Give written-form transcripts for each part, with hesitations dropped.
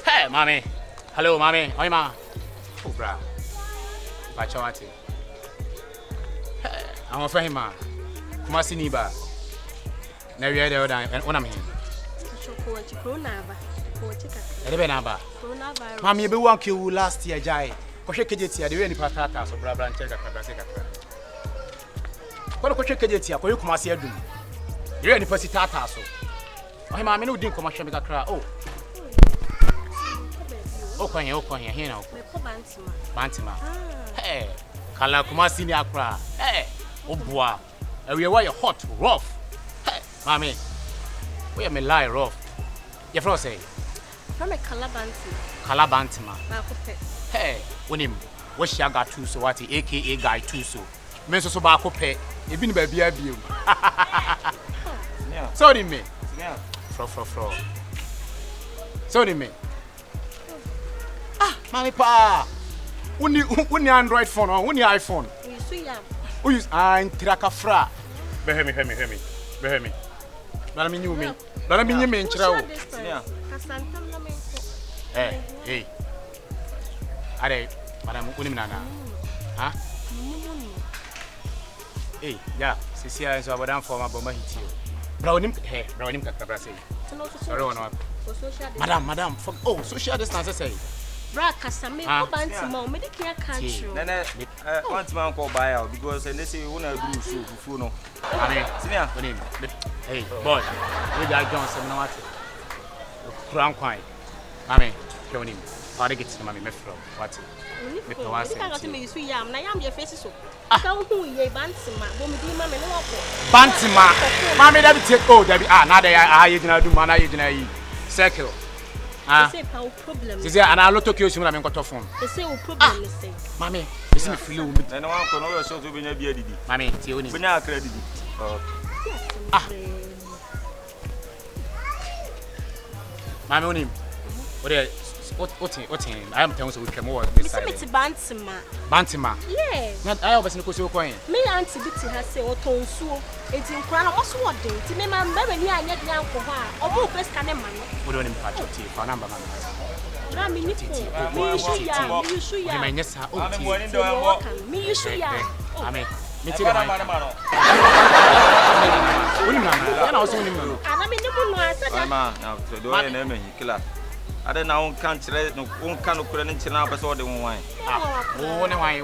Hey, mommy. Hello, mommy. Oi, ma. Oh, bra. Bachawati. Hey, I'm a friend, ma. Kumasi niba. Na we are there and on am here. Mammy, be one kill last year, Jai. Koshe Kejetia, the rainy patata, so bra branch. What a Koshe Kejetia, for you come as you do. You're any pussy tata, so. Oh, mammy, no didn't come and show me that cry. Oh, okay, here now. Bantima. Hey, Kala Kumasi Niakra. Hey, oh, boy. We are hot, rough. Hey, mammy, we are me lie rough. Your friend say, from a Calabantima. Hey, when him, what's your Gatuso, what he aka Gatuso? Menso so back up, you've been baby. Sorry, me. Fro. Sorry, me. Ah, mommy, pa. When you Android phone or when you iPhone? Who use Traka Fra? Hear me. But I mean, you mean, but I mean, you mean, hey. Are Madam Unimana? Huh? Hey, yeah, Cecilia is over down for my bomber hit you. Brownim, hey, Brownim Cabrasi. Madam, oh, social distance, say. Bracasame, Bantima, Medicare country. Once man call buy out because they say you want to do so before no. Hey, boy, we got Johnson, no matter. Crown quite. Mammy, show him. Father gets to Mammy Mefro. What's it? I got to make you so young. I am your face so. I can't do ye Bantima, Bantima, Mammy, that take oh, Debbie. Now they are you gonna do mana, you gonna circle. Say problem. Is there an a lot of cases when I'm got off phone? They say problem, say. Mammy, this is flu. And one can always show to be a beard. Mammy, Tioni, we now credit. Mammy, on him. What him? I am telling you, we can more. It's Bantima. Yes. Not I always know coin. Me auntie Bitty has said, or Tonsu, it's in Crown, what's what day? To me, my baby, I get young for her, or more best kind of money. We don't impart your tea for number. Me, you should I mean, me too. I don't know, can't couldn't chill out as all the wine. Oh, no, why?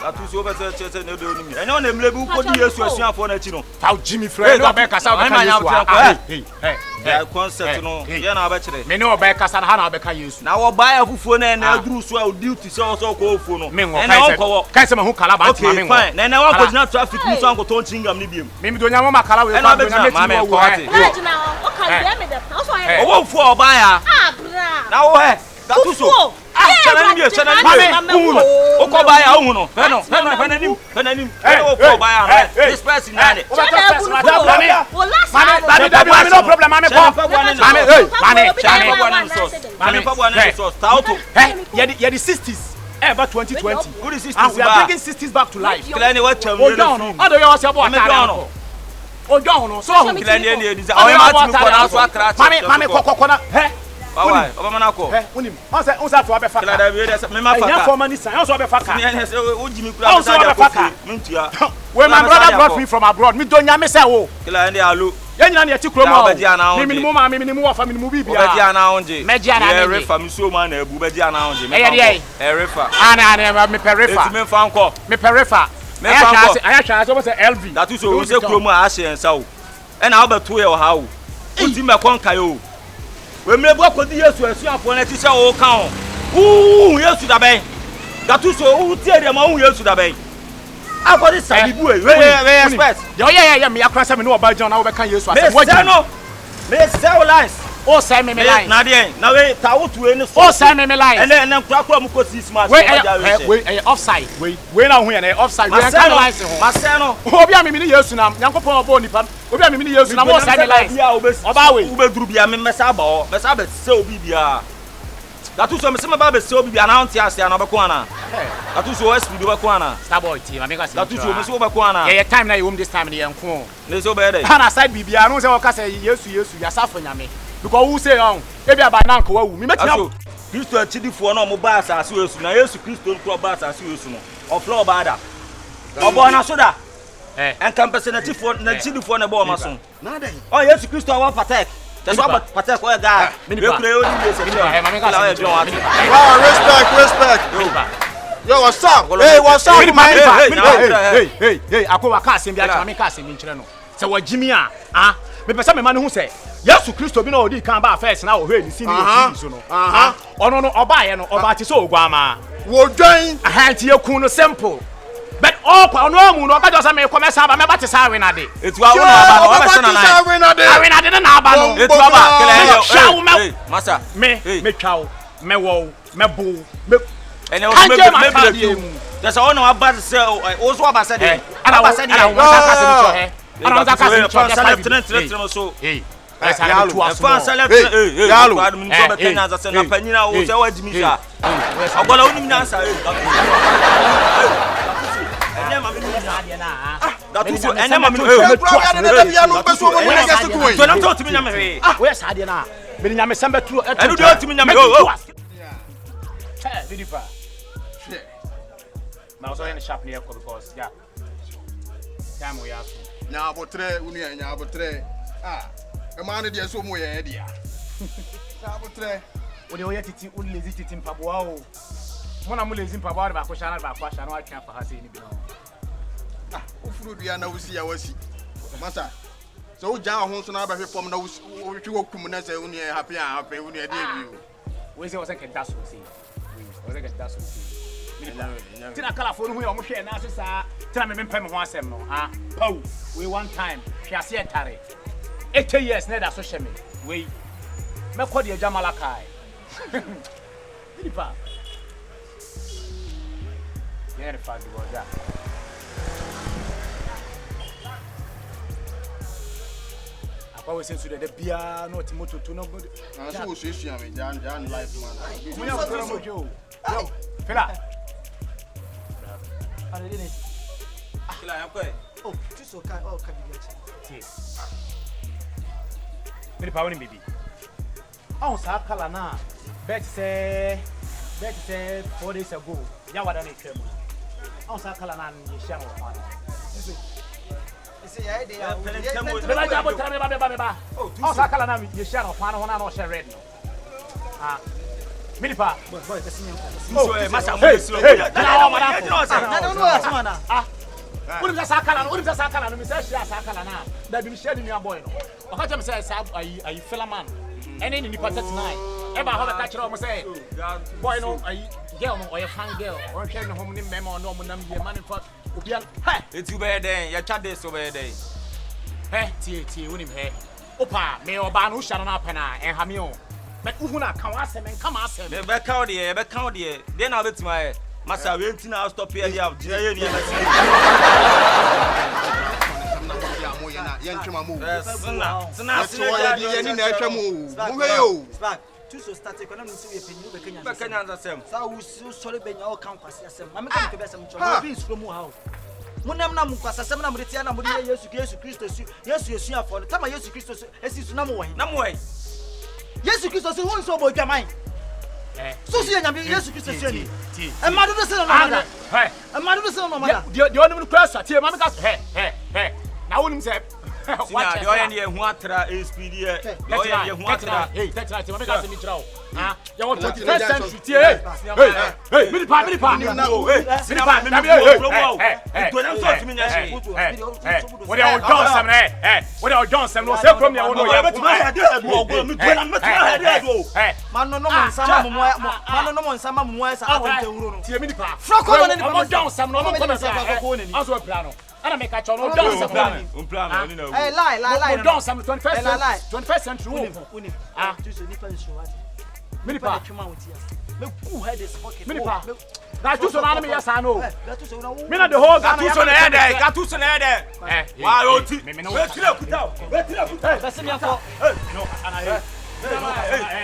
That was over church and doing me. I know them level for years to a for Natino. How Jimmy Fred, back us out. Hey, concert, no, you're not better. Me know back us and Hannah Becca use. Now I'll buy a phone and I'll do so duty so go for no. Can't some who calabar. Okay, fine. And I was not traffic, Miss Uncle Tonching and medium. Maybe don't know my color and I'll be oh, for a buyer. Now, Gatuso. This person the 60s. Ever 2020. And we are bringing 60s back to life. Oh, John, so I'm when my brother brought me from abroad, me don't yam say oh. Yanya na tikro mo. Minimum family movie bia. Mediana onje. Mediana refa mi so man na ebu mediana onje. Refa. Ana me perefa. Eti me fa nko. Me perefa. Me fa nko. I shall say LV. That is so say kro mu a hye nsa wo. E na obeto ye wo ha wo. Oti me konka yo. We me bu akodi Yesu asuafo na ti se wo kan o. Yesu da ben. Gatuso tie dem o Yesu da ben. Akodi sabibu we expect. Yeah, me akrasa me no oba John na we can Yesu ase. Me say lines. Oh, say me line. Na dey. Na we ta wotu we ni so. Oh, say me line. And kura mu ko 6 months. We offside. We na hu na offside. We can line se ho. Ma say no. Obi a me ni Yesu na Yankopon obo nipa. Obi a me ni Yesu na mo say me line. Oba we. Ube duru bia me mesa ba o. Mesa be se obi bia. Gatuso me se me ba be se obi bia na onti ase na obeko ana. Gatuso o speed obeko ana. Starboy team, I make us. Gatuso me se obeko ana. Yeah, time na you home this time na yenko. Ne se obede. Pana side bibia no say o ka say Yesu ya safo nyame. Because who say on, e bia ba na nko wa wu. Me metina Kristo achidifo na mo ba asase Yesu na Yesu Kristo nko ba asase Yesu no. Oflo bada. Obo na so da. Enka mpese na tifo na chidifo na bo maso. Na dey. Oh Yesu Kristo wa patek. That's what patek o ga. We pray only this. Respect. Yo, what's up? Hey, what's up, man? Hey, akwa ka asem bia cha me ka asem nkyere no. Se wa jimi a, me pese me ma no hu se. Yesu Kristo bi na odi kan ba first na o hwe ni sini o so no. Ono no oba ye no, oba ti so ogwama. Wo dwan. Ti ekun no simple. But all kwa no mu no ka just me come say ba me ba te say win ade. Etu awo na aba no ba se na na. Win ade na aba no. Etu aba kele yo. Shaw me. Masa. Me twaw, me wo, me bu, me ene o me tu. That's all no aba se o so aba se de. Aba se de. Ana za ka se cho. So. Hey. Fan select yalo. Adu ni so be Kenya za se na panyina o se wa jimi sha. Ogola unim na sa. Gatuso ene ma me no bia no beso mo ni gese ko yi. To na to timi nya me he. We sa de na. Me nya me sembe turo. Enu de timi nya me o. Vidipa. Now so any sharp near because yeah. Time we ask. Nya abotre uni nya abotre. E ma ne de so mo ye dia. Nya abotre. Odi o yetiti uli lazy titi mpaboa o. Mo na mo lazy mpaboa ba ko shana ba ko shana wa twa fa ha se ni bi no. Ufuru bia na wusi ya wasi. Masa. So ja ho so na ba hwepom na wusi wo kum na se uni happy uni e dey bi o. We say was get that so say. We get that so say. Tina kala fo no hu ya mo hwe na so sa. Tina me pem ho asem no. Pow. We one time. Hwe ase etare. 8 years na da so hwe me. We me kọ de jamala kai. Vidipa. Yeah, the fact was that. I was saying to the Bia, no Timoto to no good. I saw you, I mean, Jan life, man. Fela. I didn't. Oh, just okay. Oh, can you get it? Me power ni baby. On sa kala na. Bet say 4 days ago. Ya wada na twem. On sa kala na ni hia no fa. See, I did. Bela jabo tara me ba. On sa kala na ni hia no fa no na no share red no. Milipa. Boy, kasi nyam. So masa mo slow. No. Uri za sakala no mi say share sakala na. Da bi mi share ni boy no. O ka tell say ayi Filaman. Ene ni nipa 39. Eba ho be ka kire o mo say boy no ayi girl no or fan girl or share no hom ni mema no mo nam ye man for obi an. Hey, etu be den ya twa dey so be den. Hey, tie woni me. Opa, me oba no hia no na pena en ha me o. But uhu na kan asem en kama asem. Me be ka ode. Den na betima e. Masa we nti na stop here dia. Dia ye ni na si. Tuso started when I'm seeing a penny. Kenya asem. Sa we sorry benya o kan kwase asem. Mama kan ke be asem cho. Be from house. Munam na mukwasa asem na mudetia na mude Yesu Kristo su. Yesu afo. Tama Yesu Kristo su. Esi su na mo wan. Na mo wan. Yesu Kristo su won so bo dwaman. So si nyame Yesu Kristo su ni. E ma do se no mama. E ma do se no mama. The only question tie mama ka hey. Na wonim se Sina de oye ne hu atra speed here. De oye ne hu atra. Hey, that's right. Mama ka se mi kira o. Ya want 21st century tie. Hey, mini pa. Sina pa, hey. To na so timi nya shi. What are John Sam eh? What are John Sam no say from there no ya betima ya de adu ogo mi to na betima ya de adu. Man no mo nsama mo esa awon wuro no. Tie mini pa. Froko no ni pa. John Sam no mo come say aso plano. Ana make a chono John Sam plano ni na. Hey, lie. John Sam 21st century. Tuso ni pa nso what. Mini pa. Me who had this pocket. Mini pa. Gatuso na me yesa no. Gatuso na wo. Me na the whole Gatuso na there. Gatuso na there. Wa oti. We tire kuta. Bese mi afọ. No, ana Hey,